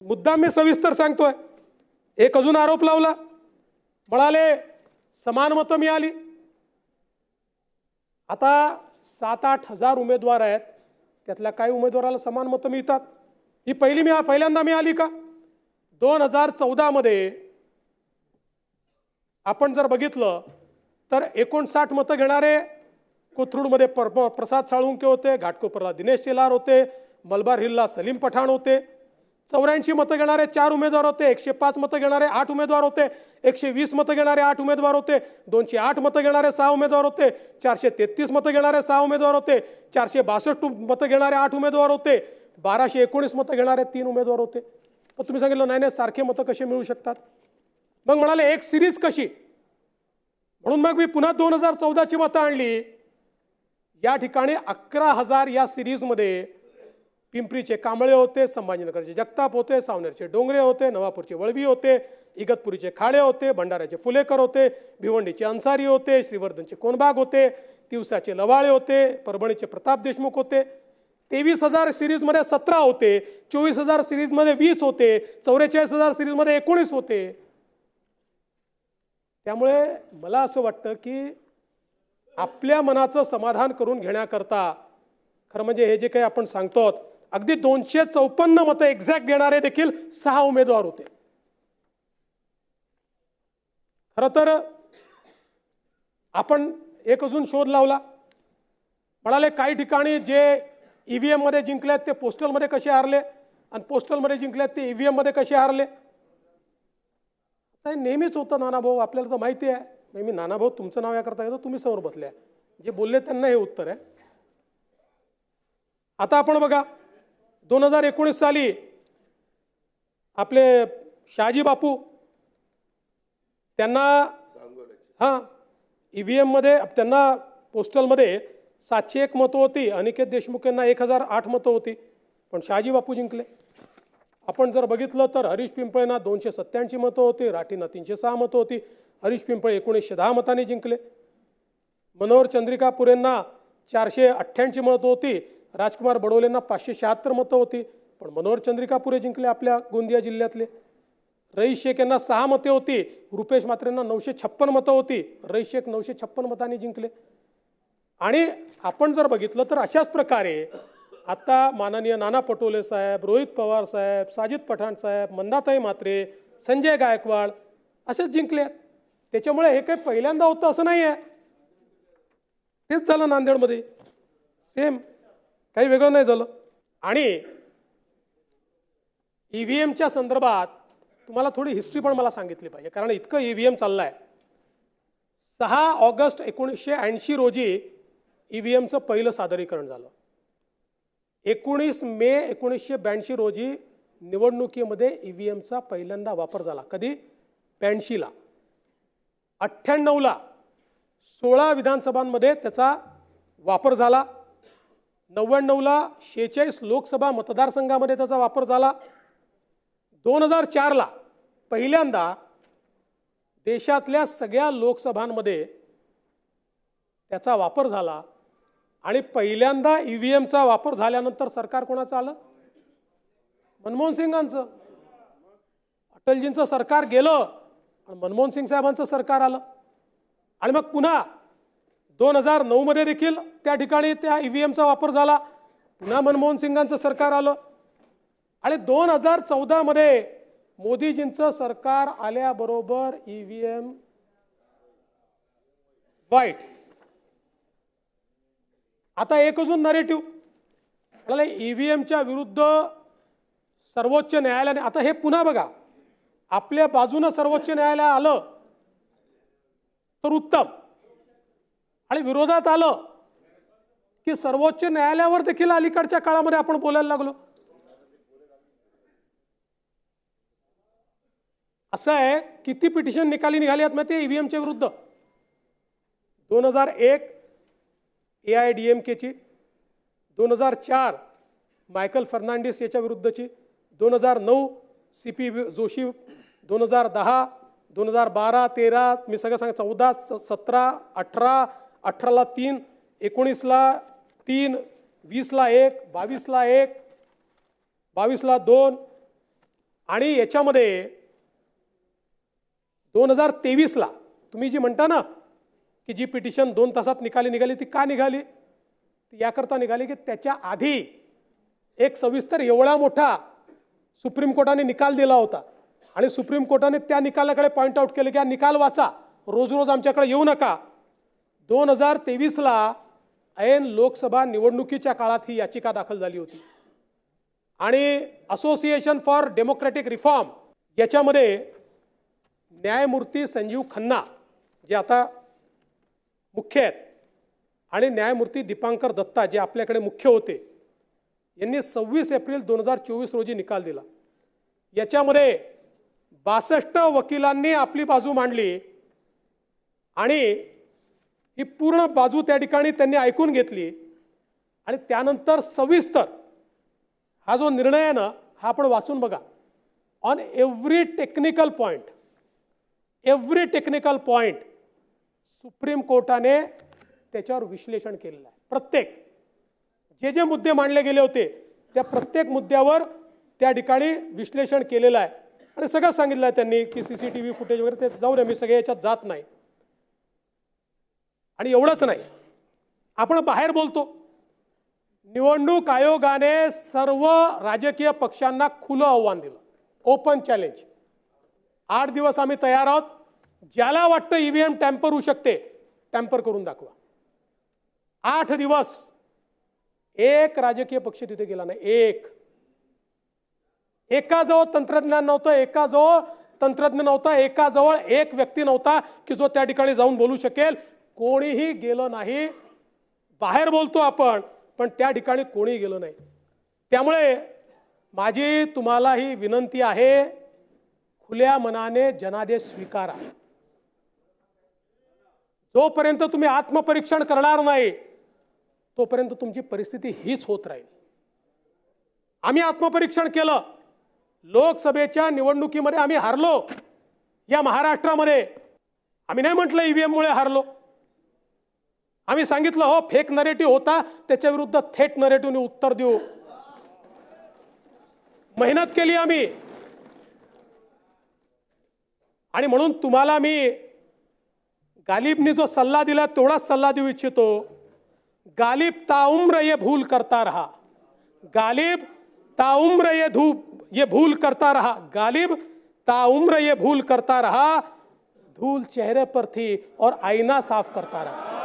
मुद्दाम मी सविस्तर सांगतोय। एक अजून आरोप लावला, म्हणाले समान मतं मिळाली। आता 7-8 हजार उमेदवार आहेत, त्यातल्या काही उमेदवाराला समान मतं मिळतात। ही पहिल्यांदा मिळाली का? 2014 मध्ये आपण जर बघितलं तर 59 मतं घेणारे कोथरूडमध्ये प्रसाद साळुंके होते, घाटकोपरला दिनेश शेलार होते, मलबार हिलला सलीम पठाण होते। 84 मतं घेणारे 4 उमेदवार होते, 105 मतं घेणारे 8 उमेदवार होते, 120 मतं घेणारे 8 उमेदवार होते, 208 मतं घेणारे 6 उमेदवार होते, 433 मतं घेणारे 6 उमेदवार होते, 462 मतं घेणारे 8 उमेदवार होते, 1219 मतं घेणारे 3 उमेदवार होते। पण तुम्ही सांगितलं नाही सारखे मतं कसे मिळू शकतात? मग म्हणाले एक सिरीज कशी? म्हणून मग मी पुन्हा 2014 ची मतं आणली। या ठिकाणी 11,000 या सिरीजमध्ये पिंपरीचे कांबळे होते, संभाजीनगरचे जगताप होते, सावनेरचे डोंगरे होते, नवापूरचे वळवी होते, इगतपुरीचे खाडे होते, भंडाऱ्याचे फुलेकर होते, भिवंडीचे अन्सारी होते, श्रीवर्धनचे कोनबाग होते, तिवसाचे लवाळे होते, परभणीचे प्रताप देशमुख होते। 23,000 सिरीजमध्ये 17 होते, 24,000 सिरीजमध्ये 20 होते, 44,000 सिरीजमध्ये 19 होते। त्यामुळे मला असं वाटतं की आपल्या मनाचं समाधान करून घेण्याकरता खरं म्हणजे हे जे काही आपण सांगतो अगदी 254 मतं एक्झॅक्ट घेणारे देखील 6 उमेदवार होते। खरं तर आपण एक अजून शोध लावला, म्हणाले काही ठिकाणी जे ईव्हीएम मध्ये जिंकलेत ते पोस्टल मध्ये कसे हारले आणि पोस्टल मध्ये जिंकलेत ते ईव्हीएम मध्ये कसे हारले। नेहमीच होतं नानाभाऊ, आपल्याला तर माहिती आहे। मी नानाभाऊ तुमचं नाव याकरता घेतो, तुम्ही समोर बसले, जे बोलले त्यांना हे उत्तर आहे। आता आपण बघा 2019 साली आपले शहाजी बापू त्यांना ईव्हीएम मध्ये त्यांना पोस्टल मध्ये 701 मतं होती, अनिकेत देशमुख यांना 1008 मतं होती, पण शहाजी बापू जिंकले। आपण जर बघितलं तर हरीश पिंपळेंना 287 मतं होती, राठींना 306 मतं होती, हरीश पिंपळे 1910 मतांनी जिंकले। मनोहर चंद्रिकापुरेंना 488 मतं होती, राजकुमार बडोलेंना 576 मतं होती, पण मनोहर चंद्रिकापुरे जिंकले आपल्या गोंदिया जिल्ह्यातले। रईस शेख यांना 6 मते होती, रुपेश म्हात्रेंना 956 मतं होती, रईस शेख 956 मतांनी जिंकले। आणि आपण जर बघितलं तर अशाच प्रकारे आता माननीय नाना पटोले साहेब, रोहित पवार साहेब, साजिद पठाण साहेब, मंदाताई म्हात्रे, संजय गायकवाड असेच जिंकले। त्याच्यामुळे हे काही पहिल्यांदा होतं असं नाही आहे, तेच झालं नांदेडमध्ये, सेम, काही वेगळं नाही झालं। आणि ईव्हीएमच्या संदर्भात तुम्हाला थोडी हिस्ट्री पण मला सांगितली पाहिजे, कारण इतकं ईव्हीएम चाललंय। 6 ऑगस्ट 1980 रोजी ईव्हीएमचं पहिलं सादरीकरण झालं। 19 मे 1982 रोजी निवडणुकीमध्ये ईव्हीएमचा पहिल्यांदा वापर झाला। कधी? 82 ला। 98 ला 16 विधानसभांमध्ये त्याचा वापर झाला। 99 ला 46 लोकसभा मतदारसंघामध्ये त्याचा वापर झाला। 2004 ला पहिल्यांदा देशातल्या सगळ्या लोकसभांमध्ये त्याचा वापर झाला। आणि पहिल्यांदा ईव्हीएमचा वापर झाल्यानंतर सरकार कोणाचं आलं? मनमोहन सिंगांचं। अटलजींचं सरकार गेलं आणि मनमोहन सिंग साहेबांचं सरकार आलं। आणि मग पुन्हा 2009 मध्ये देखील त्या ठिकाणी त्या ईव्हीएमचा वापर झाला, पुन्हा मनमोहन सिंगांचं सरकार आलं। आणि 2014 मध्ये मोदीजींचं सरकार आल्याबरोबर ईव्हीएम वाईट। आता एक अजून नरेटिव्ह म्हणाले ईव्हीएमच्या विरुद्ध सर्वोच्च न्यायालयाने, आता हे पुन्हा बघा, आपल्या बाजूने सर्वोच्च न्यायालय आलं तर उत्तम, आणि विरोधात आलं की सर्वोच्च न्यायालयावर देखील अलीकडच्या काळामध्ये आपण बोलायला लागलो। असं आहे, किती पिटिशन निकाली निघाली आहेत माहिती ईव्हीएमच्या विरुद्ध? 2001 AIADMK ची, 2004 मायकल फर्नांडिस याच्या विरुद्धची, 2009 CP जोशी, 2010, 2012, 13, मी सगळं सांगा, 14, 17, 18, 18 ला 3, 19 ला 3, 20 ला 1, 22 ला 1, 22 ला 2, आणि याच्यामध्ये 2023ला तुम्ही जी म्हणता ना की जी पिटिशन 2 तासात निघाली ती का निघाली? याकरता निघाली की त्याच्या आधी एक सविस्तर एवढा मोठा सुप्रीम कोर्टाने निकाल दिला होता आणि सुप्रीम कोर्टाने त्या निकालाकडे पॉइंट आउट केले की हा निकाल वाचा, रोज रोज आमच्याकडे येऊ नका. 2023ला ऐन लोकसभा निवडणुकीच्या काळात ही याचिका दाखल झाली होती आणि असोसिएशन फॉर डेमोक्रेटिक रिफॉर्म याच्यामध्ये न्यायमूर्ती संजीव खन्ना जे आता मुख्य आहेत आणि न्यायमूर्ती दीपांकर दत्ता जे आपल्याकडे मुख्य होते यांनी 26 एप्रिल 2024 रोजी निकाल दिला. याच्यामध्ये 62 वकिलांनी आपली बाजू मांडली आणि ही पूर्ण बाजू त्या ठिकाणी त्यांनी ऐकून घेतली आणि त्यानंतर सविस्तर हा जो निर्णय आहे ना हा आपण वाचून बघा. On every technical point supreme कोर्टाने त्याच्यावर विश्लेषण केलेलं आहे. प्रत्येक जे मुद्दे मांडले गेले होते त्या प्रत्येक मुद्द्यावर त्या ठिकाणी विश्लेषण केलेलं आहे आणि सगळं सांगितलं आहे त्यांनी की CCTV फुटेज वगैरे ते जाऊ दे, मी सगळे याच्यात जात नाही. आणि एवढंच नाही, आपण बाहेर बोलतो. निवडणूक आयोगाने सर्व राजकीय पक्षांना खुलं आव्हान दिलं, ओपन चॅलेंज. 8 दिवस आम्ही तयार आहोत, ज्याला वाटतं EVM टॅम्पर होऊ शकते टॅम्पर करून दाखवा. 8 दिवस एक राजकीय पक्ष तिथे गेला नाही. एकाजवळ तंत्रज्ञान नव्हतं, एकाजवळ एक व्यक्ती नव्हता की जो त्या ठिकाणी जाऊन बोलू शकेल. कोणीही गेलं नाही. बाहेर बोलतो आपण पण त्या ठिकाणी कोणीही गेलं नाही. त्यामुळे माझी तुम्हाला ही विनंती आहे, खुल्या मनाने जनादेश स्वीकारा. जोपर्यंत तुम्ही आत्मपरीक्षण करणार नाही तोपर्यंत तुमची परिस्थिती हीच होत राहील. आम्ही आत्मपरीक्षण केलं. लोकसभेच्या निवडणुकीमध्ये आम्ही हारलो. या महाराष्ट्रामध्ये आम्ही नाही म्हटलं EVM मुळे हारलो. आम्ही सांगितलं हो फेक नरेटिव्ह होता, त्याच्या विरुद्ध थेट नरेटिव्हने उत्तर देऊ. मेहनत केली आम्ही आणि म्हणून तुम्हाला मी गालिबने जो सल्ला दिला तेवढाच सल्ला देऊ इच्छितो. गालिब ताउम्र ये भूल करता रहा, गालिब ताउम्र ये भूल करता रहा, गालिब ताउम्र ये भूल करता रहा. धूल चेहरे पर थी और आईना साफ करता रहा.